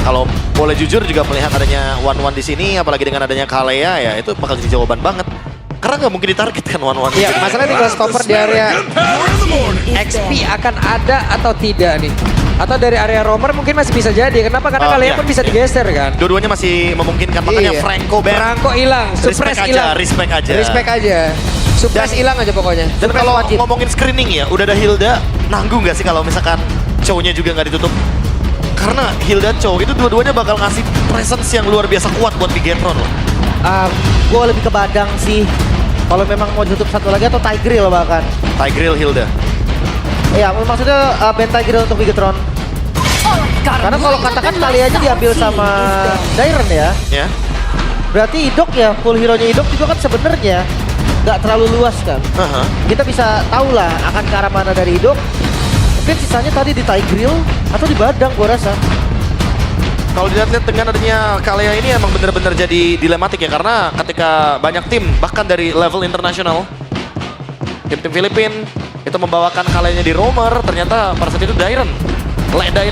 kalau boleh jujur juga melihat adanya one-one di sini, apalagi dengan adanya Kalea ya, itu bakal jadi jawaban banget. Karena nggak mungkin ditarget kan one-one. Iya, masalahnya tinggal stopper di area XP akan ada atau tidak nih. Atau dari area roamer mungkin masih bisa jadi. Kenapa? Karena kalian pun bisa digeser kan. Dua-duanya masih memungkinkan, makanya Franco ban. Franco hilang, suppress hilang. Respect aja. Respect aja. Suppress hilang aja pokoknya. Dan kalau ngomongin screening ya, udah ada Hilda, nanggung nggak sih kalau misalkan Chow-nya juga nggak ditutup? Karena Hilda Chow itu dua-duanya bakal ngasih presence yang luar biasa kuat buat Bigetron loh. Gue lebih ke Badang sih. Kalau memang mau ditutup satu lagi atau Tigreal bahkan. Tigreal Hilda. Iya, maksudnya band Tigreal untuk Bigetron. Karena kalau katakan kali aja diambil sama Dairen ya. Ya. Berarti Idok ya, full hero-nya Idok juga kan sebenarnya nggak terlalu luas kan. Kita bisa tahu lah akan ke arah mana dari Idok. Mungkin sisanya tadi di Tigreal atau di Badang gua rasa. Kalau dilihat-lihat dengan adanya Kalea ini emang bener-bener jadi dilematik ya, karena ketika banyak tim bahkan dari level internasional, tim-tim Filipina itu membawakan Kaleanya di roamer, ternyata pada saat itu Dairen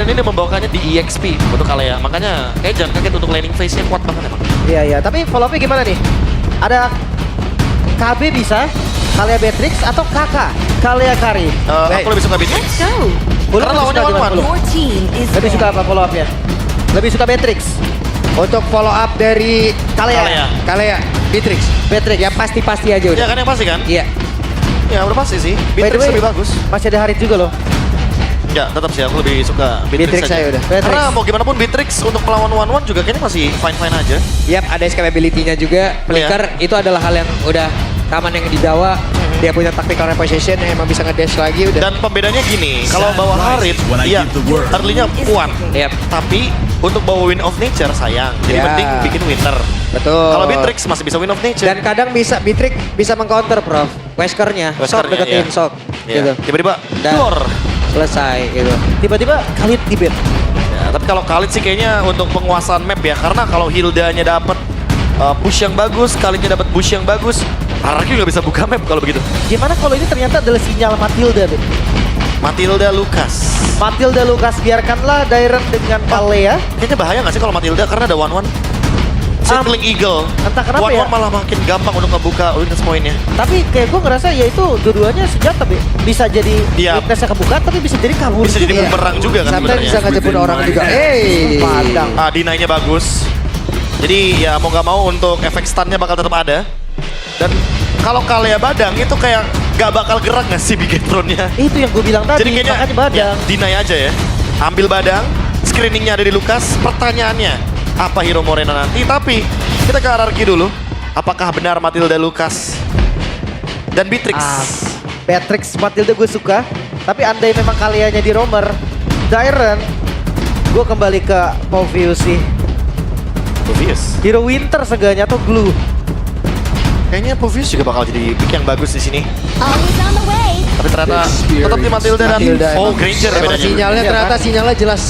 ini membawakannya di EXP untuk Kalea. Makanya kayak jangan kaget untuk laning phase-nya kuat banget emang. Iya, tapi follow up-nya gimana nih? Ada KB bisa, Kalea Beatrix atau Kakak, Kalea Kari? Aku lebih suka Beatrix. Karena lawannya one-one. Lebih suka apa follow up-nya? Lebih suka Beatrix. Untuk follow up dari Kalea, Beatrix. Ya pasti-pasti aja udah. Iya kan yang pasti kan? Iya. Ya udah pasti sih, By the Beatrix way, lebih bagus. Masih ada Harit juga loh. Ya tetap sih aku lebih suka Beatrix aja. saya udah. Karena mau gimana pun Beatrix untuk melawan one-one juga kayaknya masih fine-fine aja. Yap, ada escapability-nya juga. Flicker itu adalah hal yang udah common yang dibawa. Dia punya tactical reposition yang emang bisa nge-dash lagi udah. Dan pembedanya gini, kalau bawa Harit, iya early-nya puan. Yap. Tapi untuk bawa Wind of Nature sayang. Jadi mending bikin Winter. Betul. Kalau Beatrix masih bisa Wind of Nature. Dan kadang bisa Beatrix bisa meng-counter, Prof. Weskernya, Shock deketin Shock. Gitu. Tiba-tiba Dan keluar. selesai gitu. Tiba-tiba Khalid di bed. Ya, tapi kalau Khalid sih kayaknya untuk penguasaan map ya, karena kalau Hildanya dapat push yang bagus, Khalidnya dapat push yang bagus, Araki nggak bisa buka map kalau begitu. Gimana kalau ini ternyata adalah sinyal Matilda tuh? Matilda Lucas. Matilda Lucas, biarkanlah Dairen dengan Kalea. Kayaknya bahaya nggak sih kalau Matilda karena ada one-one? Circling Eagle. Entah kenapa one-one ya. malah makin gampang untuk ngebuka weakness point-nya. Tapi kayak gue ngerasa ya itu dua-duanya senjata bisa jadi weakness-nya kebuka, tapi bisa jadi kabur Bisa jadi bumerang juga kan Sampai sebenarnya. bisa ngejebur orang juga. Padang. Deny-nya bagus. Jadi ya mau nggak mau untuk efek stun-nya bakal tetap ada. Dan kalau Kalea Badang itu kayak nggak bakal gerak nggak sih Bigetron-nya? Itu yang gue bilang tadi, Jadi kayaknya makanya Badang. ya, deny aja ya. Ambil Badang, screeningnya ada di Lucas. Pertanyaannya, apa Hero Morena nanti? Tapi kita ke RRQ dulu. Apakah benar Matilda Lucas dan Beatrix? Beatrix Matilda gue suka, tapi andai memang Kaleanya di roamer, Dairen, gue kembali ke Povius sih. Povius. Hero Winter seenggaknya atau Glue. Kayaknya Povius juga bakal jadi pick yang bagus di sini. Always on the way. Tapi ternyata tetap di Matilda dan Granger Emang bedanya. sinyalnya Iya, ternyata kan? sinyalnya jelas.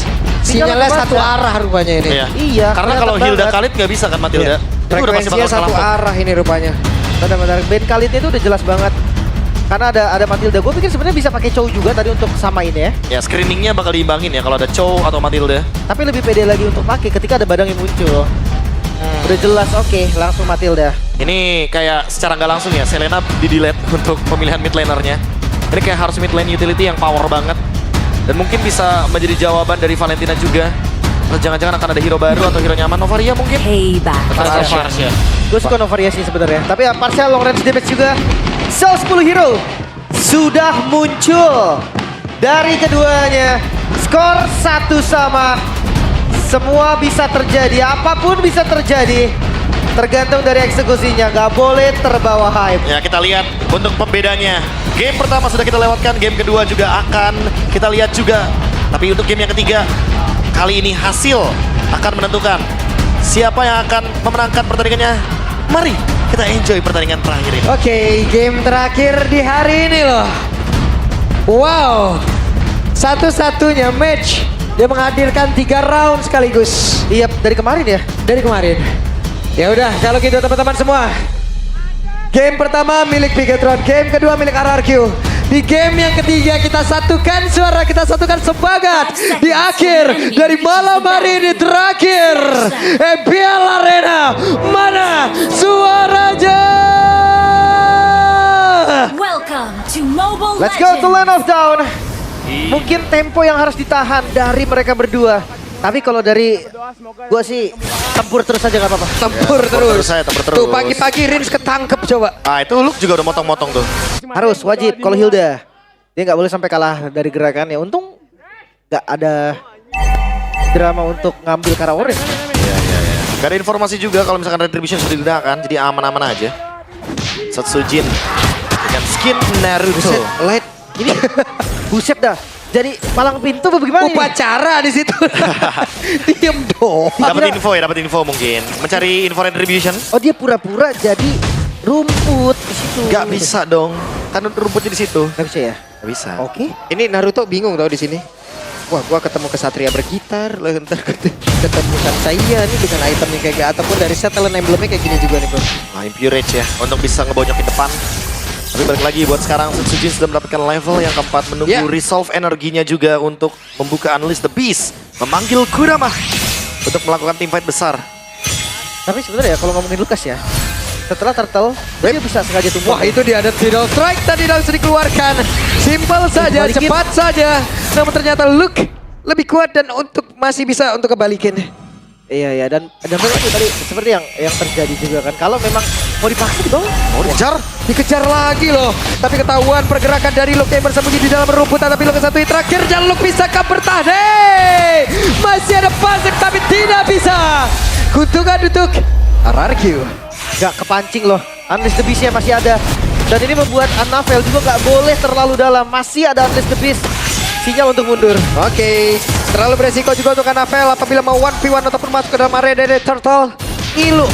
Sinyalnya kebaca. satu arah rupanya ini. Iya, Karena kalau kelihatan Hilda banget. Khalid nggak bisa kan Matilda. Iya. Itu udah pasti Frekuensinya bakal satu kelompok. arah ini rupanya. Benar-benar band Khalidnya itu udah jelas banget. Karena ada Matilda. Gue pikir sebenarnya bisa pakai Chow juga tadi untuk samain ya. Ya screeningnya bakal diimbangin ya kalau ada Chow atau Matilda. Tapi lebih pede lagi untuk pakai ketika ada Badang yang muncul. Udah jelas oke, langsung Matilda. Ini kayak secara nggak langsung ya Selena di-delete untuk pemilihan mid lanernya. Ini kayak harus mid lane utility yang power banget. Dan mungkin bisa menjadi jawaban dari Valentina juga. Atau jangan-jangan akan ada hero baru atau hero nyaman. Novaria mungkin? Payback. Atau ada Farsha. Gue suka Novaria sih sebenarnya. Tapi partial long range damage juga. Soul 10 hero sudah muncul dari keduanya. Skor 1-1. Semua bisa terjadi, apapun bisa terjadi. Tergantung dari eksekusinya, nggak boleh terbawa hype. Ya kita lihat untuk pembedanya. Game pertama sudah kita lewatkan, game kedua juga akan kita lihat juga. Tapi untuk game yang ketiga, kali ini hasil akan menentukan siapa yang akan memenangkan pertandingannya. Mari kita enjoy pertandingan terakhir ini. Oke, game terakhir di hari ini loh. Wow, satu-satunya match dia menghadirkan 3 round sekaligus. Iya, dari kemarin ya. Dari kemarin. Ya udah, kalau gitu teman-teman semua. Game pertama milik Bigetron, game kedua milik RRQ. Di game yang ketiga kita satukan suara, kita satukan semangat. Di akhir dari malam hari ini terakhir. EPL Arena, mana suaranya? Welcome to Mobile Let's go to Land of Dawn. Mungkin tempo yang harus ditahan dari mereka berdua. Tapi kalau dari gue sih tempur terus aja gak apa-apa. Tempur terus. Tempur terus. Tuh pagi-pagi Rins ketangkep coba. Ah itu Luke juga udah motong-motong tuh. Harus wajib kalau Hilda. Dia nggak boleh sampai kalah dari gerakannya. Untung nggak ada drama untuk ngambil Kara Orange. Gak ada informasi juga kalau misalkan Retribution sudah digunakan, jadi aman-aman aja. Satsujin dengan skin Naruto. Light. Ini buset dah. Jadi palang pintu apa bagaimana ini? Upacara di situ. Diem dong. Dapat info mungkin. Mencari info Retribution. Oh dia pura-pura jadi rumput di situ. Gak bisa dong, kan rumputnya di situ. Nggak bisa ya? Gak bisa. Oke. Ini Naruto bingung tau di sini. Wah, gua ketemu kesatria bergitar, lah ntar ketemu saya nih dengan item yang kayak ataupun dari setelan emblemnya kayak gini juga nih bro. Nah, Impurage ya, untuk bisa ngebonyokin depan. Tapi balik lagi buat sekarang Satsujin sudah mendapatkan level yang keempat, menunggu resolve energinya juga untuk membuka Unleash the Beast, memanggil Kurama untuk melakukan teamfight besar. Tapi sebenarnya ya kalau ngomongin Lukas ya, setelah Turtle, dia bisa sengaja tumbang. Wah itu dia ada Tidal Strike tadi langsung dikeluarkan. Simpel saja, Dibalikin. cepat saja. Namun ternyata Luke lebih kuat dan untuk masih bisa untuk kebalikin. Iya dan memang itu tadi seperti yang terjadi juga kan. Kalau memang mau dipaksa di bawah, Mau dikejar? Dikejar lagi loh. Tapi ketahuan pergerakan dari Luke yang bersembunyi di dalam rumputan. Tapi Luke satu hit terakhir dan Luke bisakah bertahan? Hey! Masih ada Pasek tapi tidak bisa. Kutukan untuk RRQ. nggak kepancing loh. Unleash the Beast-nya masih ada. Dan ini membuat Annabelle juga nggak boleh terlalu dalam. Masih ada Unleash the Beast. Sinyal untuk mundur. Oke, terlalu beresiko juga untuk Annabelle apabila mau 1v1 ataupun masuk ke dalam area dari Turtle. Ilu.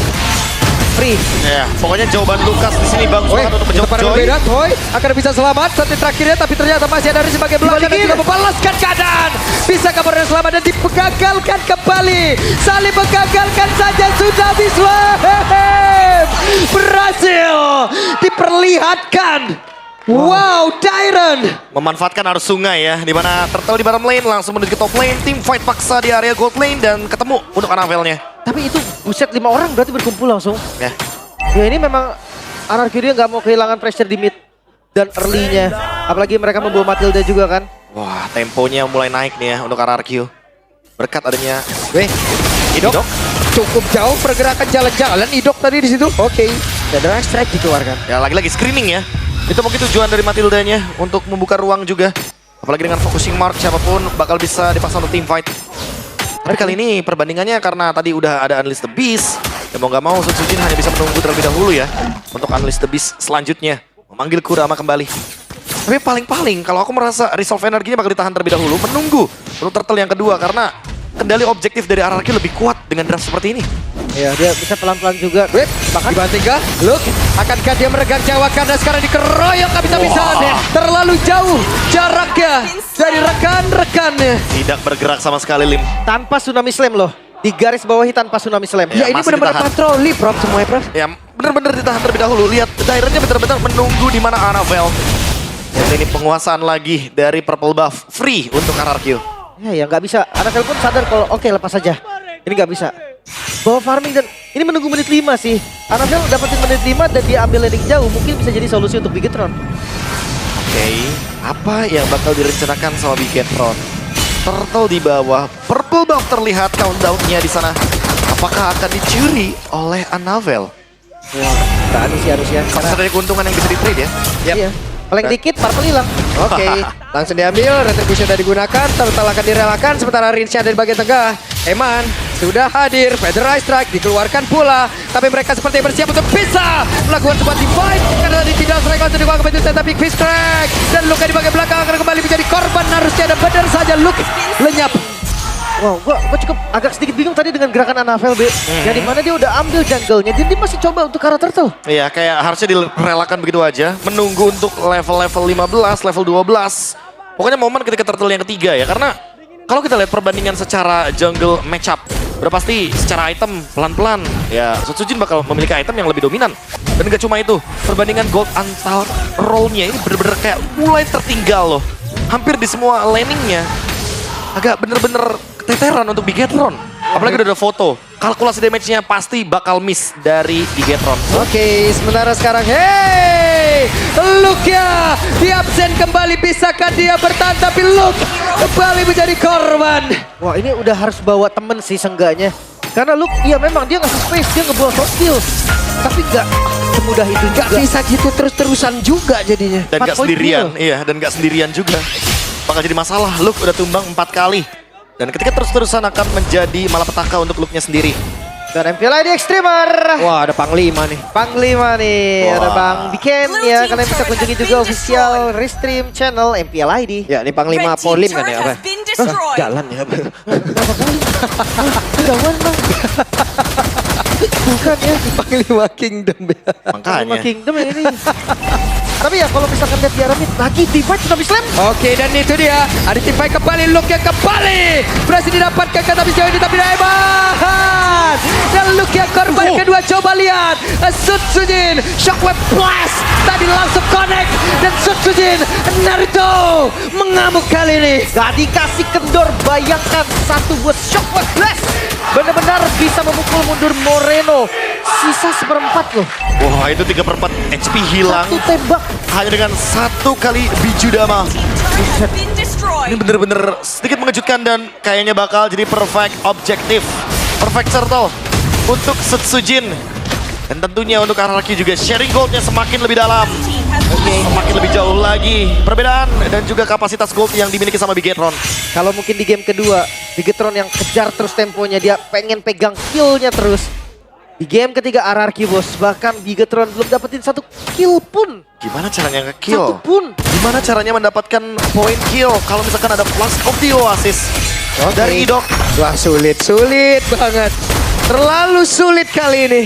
Free. Ya, pokoknya jawaban Lukas di sini bagus banget untuk menjawab Joy. berbeda, Toy akan bisa selamat saat terakhirnya, tapi ternyata masih ada Riz sebagai belakang dan juga membalaskan keadaan. Bisa kabar yang selamat dan digagalkan kembali. Saling menggagalkan saja sudah bisa. Berhasil diperlihatkan. Wow, Tyron. Memanfaatkan arus sungai ya, di mana Turtle di bottom lane langsung menuju ke top lane, tim fight paksa di area gold lane dan ketemu untuk Annabelle-nya. Tapi itu buset 5 orang berarti berkumpul langsung. Ya. Ya ini memang Anarchy dia nggak mau kehilangan pressure di mid dan early-nya. Apalagi mereka membawa Matilda juga kan. Wah, temponya mulai naik nih ya untuk RRQ. Berkat adanya Idok. Cukup jauh pergerakan jalan-jalan Idok tadi di situ. Oke. Dan Drive Strike dikeluarkan. ya lagi-lagi screening ya. Itu mungkin tujuan dari Matildanya untuk membuka ruang juga. Apalagi dengan focusing mark siapapun bakal bisa dipaksa untuk team fight. Tapi kali ini perbandingannya karena tadi udah ada Unleash the Beast. Ya mau gak mau Satsujin hanya bisa menunggu terlebih dahulu ya. Untuk Unleash the Beast selanjutnya. Memanggil Kurama kembali. Tapi paling-paling kalau aku merasa resolve energinya bakal ditahan terlebih dahulu. Menunggu untuk Turtle yang kedua karena kendali objektif dari RRQ lebih kuat dengan draft seperti ini. Ya dia bisa pelan-pelan juga. Bahkan dibanting kah? Luke, akankah dia meregang nyawa karena sekarang dikeroyok habis-habisan. Terlalu jauh jaraknya dari rekan-rekannya. Tidak bergerak sama sekali Lim. Tanpa tsunami slam loh. Di garis bawahi tanpa tsunami slam. Ya, ini masih benar-benar ditahan. patroli Prof semuanya Prof. Ya benar-benar ditahan terlebih dahulu. Lihat Tyronnya benar-benar menunggu di mana Annabelle. Dan ini penguasaan lagi dari purple buff free untuk RRQ. Ya nggak bisa. Annabelle pun sadar kalau oke lepas saja. Ini nggak bisa. Bawa farming dan ini menunggu menit 5 sih. Annabelle dapetin menit 5 dan dia ambil landing jauh. Mungkin bisa jadi solusi untuk Bigetron. Oke, apa yang bakal direncanakan sama Bigetron? Turtle di bawah, purple buff terlihat countdown-nya di sana. Apakah akan dicuri oleh Annabelle? Wah, berani sih harusnya. Pasti ada keuntungan yang bisa di-trade ya. Iya. Paling dikit purple hilang. Oke, langsung diambil, retribution sudah digunakan, Turtle akan direlakan, sementara Rinsnya ada di bagian tengah. Eman sudah hadir, Federal Strike dikeluarkan pula, tapi mereka seperti bersiap untuk bisa melakukan sebuah divide, karena tadi tidak strike langsung dikeluarkan kepentingan, tapi quick strike, dan Luka di bagian belakang akan kembali menjadi korban, harusnya ada benar saja Luke lenyap. Wow, gua cukup agak sedikit bingung tadi dengan gerakan Annabelle, B. Yang dimana dia udah ambil jungle-nya, dan dia masih coba untuk Kara Turtle. Iya, kayak harusnya direlakan begitu aja. Menunggu untuk level-level 15, level 12. Pokoknya momen ketika Turtle yang ketiga ya. Karena kalau kita lihat perbandingan secara jungle matchup, Udah pasti secara item pelan-pelan ya Sutsujin bakal memiliki item yang lebih dominan. Dan gak cuma itu, perbandingan gold antar role-nya ini bener-bener kayak mulai tertinggal loh. Hampir di semua laningnya agak bener-bener keteteran untuk Bigetron. Apalagi udah ada foto, kalkulasi damage-nya pasti bakal miss dari Bigetron. Oke, sementara sekarang, hey, Luke-nya di absen kembali, bisakah dia bertahan? Tapi Luke kembali menjadi korban. Wah, ini udah harus bawa temen sih seenggaknya. Karena Luke, ya memang dia ngasih space, dia ngebawa short kill. Tapi gak semudah itu juga. Gak bisa gitu terus-terusan juga jadinya. Dan 4 gak point sendirian, kill. iya, dan gak sendirian juga. Bakal jadi masalah, Luke udah tumbang 4 kali. Dan ketika terus-terusan akan menjadi malapetaka untuk Luke-nya sendiri. Dan MPLID Extremer. Wah, ada Panglima nih. Panglima nih, Wah. ada Bang Biken Blue ya. team Kalian bisa turret kunjungi has juga been official destroyed. restream channel MPLID. Ya, ini Panglima Red team Polim kan turret ya apa? has been destroyed. Jalan ya. Kegauan Bang. Bukan ya. Panglima Kingdom ya. Panglima Makanya. Kingdom yang ini. Tapi ya kalau misalkan lihat Tiara Mid lagi divide tapi slam. Oke, dan itu dia. Ada tim fight kembali, Luke yang kembali. Berhasil didapatkan ke tapi sejauh ini, tapi Daiman. Dan Luke yang korban kedua, coba lihat. Sutsujin, Shockwave Blast. Tadi langsung connect. Dan Sutsujin, Naruto mengamuk kali ini. Gak dikasih kendor, bayangkan satu buat Shockwave Blast. Benar-benar bisa memukul mundur Moreno. Sisa seperempat loh. Wah, itu 3/4 HP hilang Satu tembak. hanya dengan 1 kali biju dama. Turret has been Ini destroyed. bener-bener sedikit mengejutkan dan kayaknya bakal jadi perfect objektif. Perfect circle untuk Sutsujin. Dan tentunya untuk RRQ juga sharing goldnya semakin lebih dalam. Team has been Semakin lebih jauh lagi perbedaan dan juga kapasitas gold yang dimiliki sama Bigetron. Kalau mungkin di game kedua, Bigetron yang kejar terus temponya, dia pengen pegang kill-nya terus. Di game ketiga RRQ bos, bahkan Bigetron belum dapetin 1 kill pun. Gimana caranya Satu nge-kill? pun. Gimana caranya mendapatkan point kill kalau misalkan ada Flash of the Oasis dari Idok? Wah, sulit banget. Terlalu sulit kali ini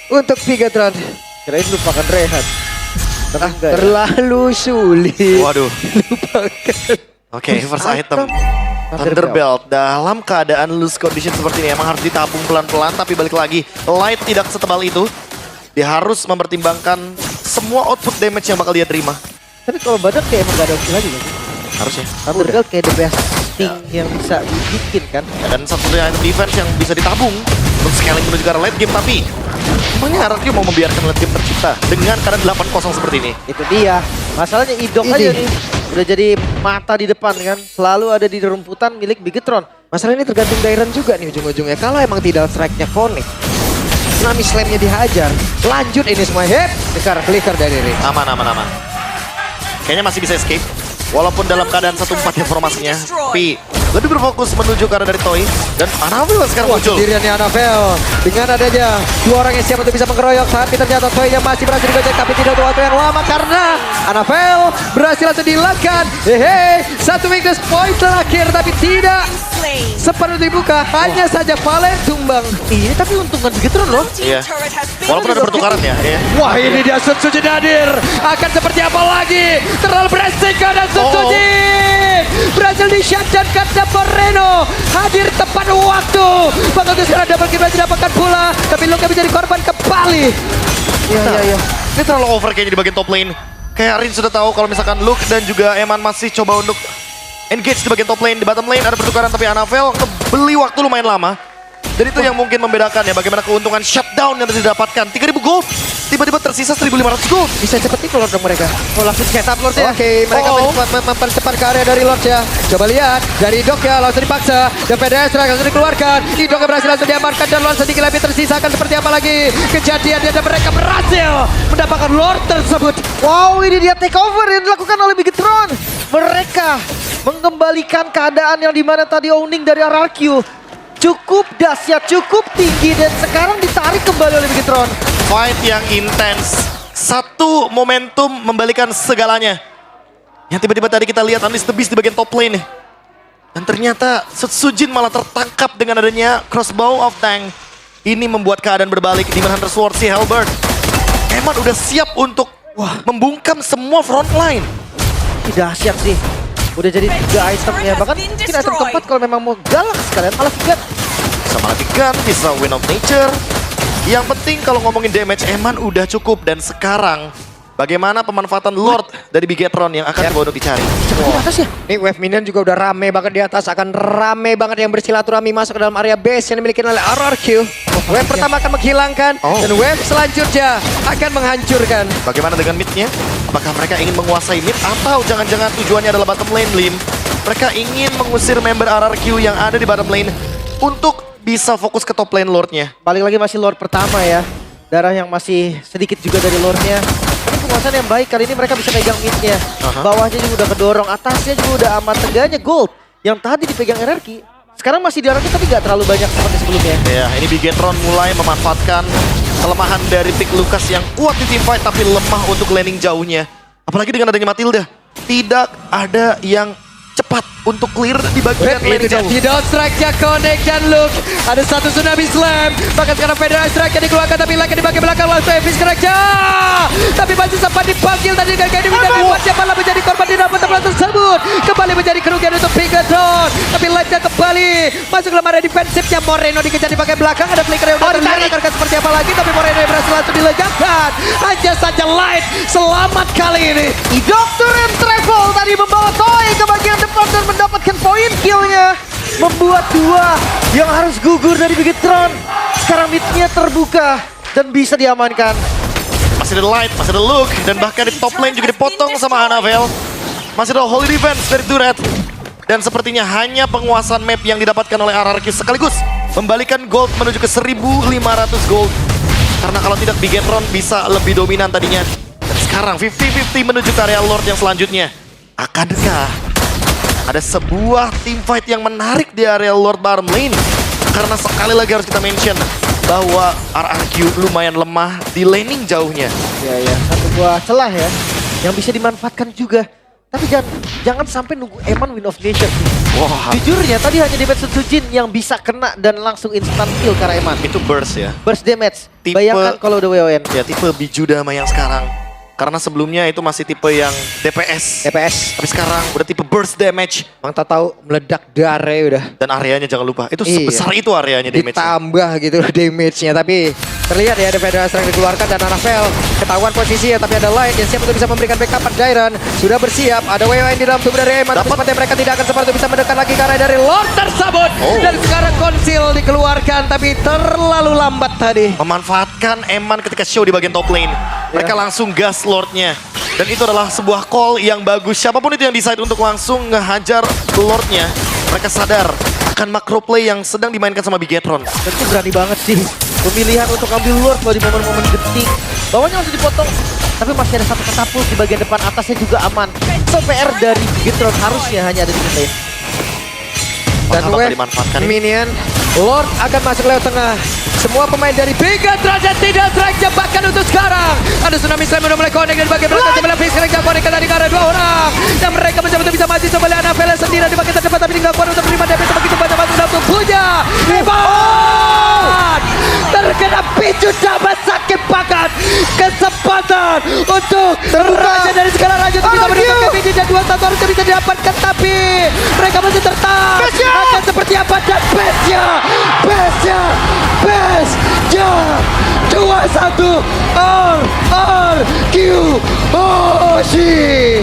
untuk Bigetron. Kirain lupakan Rehan. Tapi enggak ya. Terlalu sulit. Waduh. Lupakan. Oke, first item. Thunderbelt dalam keadaan loose condition seperti ini emang harus ditabung pelan-pelan, tapi balik lagi Light tidak setebal itu. Dia harus mempertimbangkan semua output damage yang bakal dia terima. Tapi kalau badan kayak emang gak ada opsi lagi kan? Harusnya. Thunderbelt kayak the best thing yang bisa dibikin kan? Dan satu-satunya item defense yang bisa ditabung untuk scaling menuju ke arah late game, tapi emangnya RRQ mau membiarkan late game tercipta dengan keadaan 8-0 seperti ini? Itu dia. Masalahnya Idok Ini. aja nih. Udah jadi mata di depan kan. Selalu ada di rumputan milik Bigetron. Masalah ini tergantung Dairon juga nih ujung-ujungnya. Kalau emang tidak strike-nya connect, Tsunami Slam-nya dihajar, lanjut ini semua. Hep, flicker dari Rich. Aman. Kayaknya masih bisa escape. Walaupun dalam keadaan 1-4 ya formasinya. Tapi lebih berfokus menuju ke arah dari Toy. Dan Anavil sekarang muncul. Sendiriannya Anafel. Dengan adanya 2 orang yang siap untuk bisa mengeroyok. Tapi ternyata Toy yang masih berhasil digojek. Tapi tidak untuk waktu yang lama karena Anafel berhasil langsung dihilangkan. Hehe, 1 weakness point terakhir. Tapi tidak slain. sepenuh dibuka. Hanya saja Valen tumbang. Iya tapi untungan Bigetron loh. Team Iya. turret has been Walaupun ada pertukaran ya. Wah, ini dia Sutsujin hadir. Akan seperti apa lagi? Terlalu beresiko dan Sutsujin berhasil di-shutdown karena Moreno hadir tepat waktu. Bakal sekarang double kill berhasil didapatkan pula. Tapi Luka menjadi korban kembali. Iya. Ini terlalu over kayaknya di bagian top lane. Kayak Rin sudah tahu kalau misalkan Luke dan juga Eman masih coba untuk engage di bagian top lane. Di bottom lane ada pertukaran tapi Anafel beli waktu lumayan lama. Dan itu yang mungkin membedakan ya bagaimana keuntungan shutdown yang bisa didapatkan. 3.000 gold, tiba-tiba tersisa 1.500 gold. Bisa cepet nih Lord dong mereka. Oh langsung setup Lord ya. Oke, mereka mempercepat ke area dari Lord ya. Coba lihat, dari Idok ya langsung dipaksa. Dan PDS langsung dikeluarkan. Idok yang berhasil langsung diamankan dan Lord sedikit lebih tersisa akan seperti apa lagi kejadiannya. Dan mereka berhasil mendapatkan Lord tersebut. Wow ini dia takeover yang dilakukan oleh Bigetron. Mereka mengembalikan keadaan yang dimana tadi owning dari RRQ. Cukup dahsyat, cukup tinggi dan sekarang ditarik kembali oleh Bigetron. Fight yang intens. Satu momentum membalikan segalanya. Yang tiba-tiba tadi kita lihat Unleash the Beast di bagian top lane. Dan ternyata Sutsujin malah tertangkap dengan adanya crossbow of tank. Ini membuat keadaan berbalik. Demon Hunter Sword si Halberd. Eman udah siap untuk membungkam semua front line. Ini dahsyat sih. Udah jadi 3 itemnya, bahkan mungkin item keempat kalau memang mau galak sekalian malah 3. Bisa matikan, bisa win of nature. Yang penting kalau ngomongin damage, Eman udah cukup. Dan sekarang, bagaimana pemanfaatan Lord dari Bigetron yang akan dibawa untuk dicari. Di atas ya? Nih wave minion juga udah rame banget di atas. Akan rame banget yang bersilaturahmi masuk ke dalam area base yang dimiliki oleh RRQ. Wave pertama akan menghilangkan. Dan wave selanjutnya akan menghancurkan. Bagaimana dengan mid-nya? Apakah mereka ingin menguasai mid atau jangan-jangan tujuannya adalah bottom lane, Lim? Mereka ingin mengusir member RRQ yang ada di bottom lane untuk bisa fokus ke top lane Lord-nya. Balik lagi masih Lord pertama ya. Darah yang masih sedikit juga dari Lord-nya. Tapi penguasaan yang baik, kali ini mereka bisa pegang mid-nya. Bawahnya juga udah kedorong, atasnya juga udah aman. Teganya gold yang tadi dipegang RRQ. Sekarang masih di RRQ tapi gak terlalu banyak seperti sebelumnya. Ya, ini Bigetron mulai memanfaatkan kelemahan dari pick Lucas yang kuat di teamfight tapi lemah untuk laning jauhnya. Apalagi dengan adanya Matilda. Tidak ada yang cepat untuk clear di bagian lane Itu jauh. di down strike-nya Connect dan Luke. Ada satu tsunami slam. Bahkan sekarang Federal Strike yang dikeluarkan tapi lagi di bagian belakang langsung Evis Connect-nya. Tapi masih sempat dipanggil tadi dengan Gadi dan Watch malah menjadi korban di dalam pertempuran tersebut. Kembali menjadi kerugian untuk Bigetron. Tapi Light-nya kembali masuk dalam area defensifnya. Moreno dikejar di bagian belakang. Ada flicker yang udah terlihat akan seperti apa lagi. Tapi Moreno yang berhasil langsung dilenyapkan. Hanya saja Light selamat kali ini. Doctor and Travel tadi membawa Toy ke bagian depan dan mendapatkan poin kill-nya. Membuat dua yang harus gugur dari Bigetron. Sekarang mid-nya terbuka dan bisa diamankan. Masih ada Light, masih ada Luke, dan bahkan di top lane juga dipotong sama Hanavel. Masih ada Holy Defense dari Turret. Dan sepertinya hanya penguasaan map yang didapatkan oleh RRQ sekaligus membalikan gold menuju ke 1.500 gold. Karena kalau tidak Bigetron bisa lebih dominan tadinya. Dan sekarang 50-50 menuju ke area Lord yang selanjutnya. Akankah ada sebuah teamfight yang menarik di area Lord bottom lane? Karena sekali lagi harus kita mention bahwa RRQ lumayan lemah di laning jauhnya. Ya, satu buah celah ya yang bisa dimanfaatkan juga. Tapi jangan sampai nunggu Eman win of nature. Wah, Jujurnya tadi hanya damage Sujin yang bisa kena dan langsung instant kill karena Eman. itu burst ya. Burst damage. Tipe- Bayangkan kalau udah WON. Ya tipe Bijudama yang sekarang. Karena sebelumnya itu masih tipe yang DPS. EPS. Tapi sekarang udah tipe burst damage. Bang tahu meledak darah udah. Dan areanya jangan lupa, itu Iya. sebesar itu areanya damage. Ditambah gitu damage-nya. Tapi terlihat ya ada Federal Strike dikeluarkan dan Hanavel ketahuan posisinya. Tapi ada Light yang siap untuk bisa memberikan backup pada Dairon. Sudah bersiap, ada WWN di dalam tubuh dari Eman. Tapi sepertinya mereka tidak akan sempat untuk bisa mendekat lagi karena dari Lord tersebut. Dan sekarang konsil dikeluarkan tapi terlalu lambat tadi. Memanfaatkan Eman ketika show di bagian top lane. Mereka langsung gas Lordnya. Dan itu adalah sebuah call yang bagus. Siapapun itu yang decide untuk langsung ngehajar Lordnya. Mereka sadar akan macro play yang sedang dimainkan sama Bigetron. Dan itu berani banget sih. Pemilihan untuk ambil Lord kalau di momen-momen genting. Bawahnya langsung dipotong. Tapi masih ada satu katapult di bagian depan, atasnya juga aman. So PR dari Bigetron harusnya hanya ada di mid lane. Dan Apakah wave dimanfaatkan ini? minion Lord akan masuk lewat tengah. Semua pemain dari Bigetron dan tidak strike bahkan untuk sekarang. Ada tsunami slam udah mulai connect dari bagian belakang. Sebelah Fix Connect connect tadi ke arah dua orang. Dan mereka mencoba untuk bisa maju sebelah Hanavel sendiri di bagian terdepan. Tapi tidak kuat untuk menerima damage begitu banyak masuk dalam tubuhnya. Evan terkena picu dapat sakit banget. Kesempatan untuk raja dari segala raja untuk bisa menemukan Kevin dan 2-1 harusnya bisa didapatkan. Tapi mereka masih tertahan. Akan seperti apa dan base-nya 2-1 RRQ Oshi